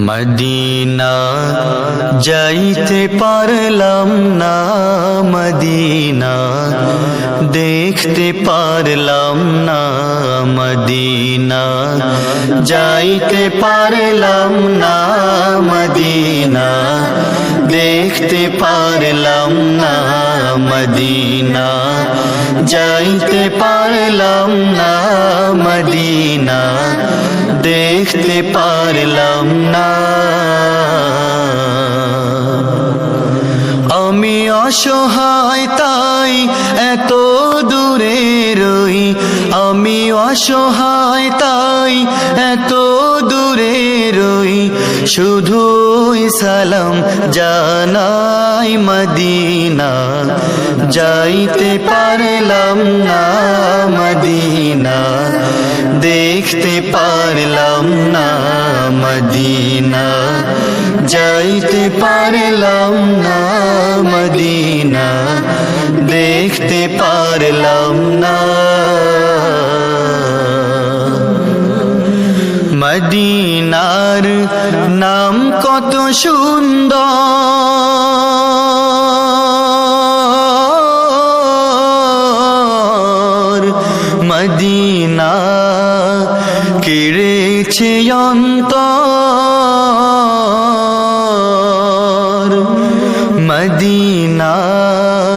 Medina যাইতে পারলাম না, মদিনা দেখতে পারলাম না, মদিনা যাইতে পারলাম না, মদিনা দেখতে পারলাম না, মদিনা যাইতে পারলাম না, মদিনা দেখতে পারলাম না। আমি অসহায় তাই এত দূরে রই, আমি অসহায় তাই এত দূরে রই, শুধুই সালাম জানাই মদিনা যাইতে পারলাম না, মদিনা দেখতে পারলাম না, মদিনা যাইতে পারলাম না, মদিনা দেখতে পারলাম না। মদিনার নাম কত সুন্দর, মদিনা কেড়েছে অন্তর, মদিনা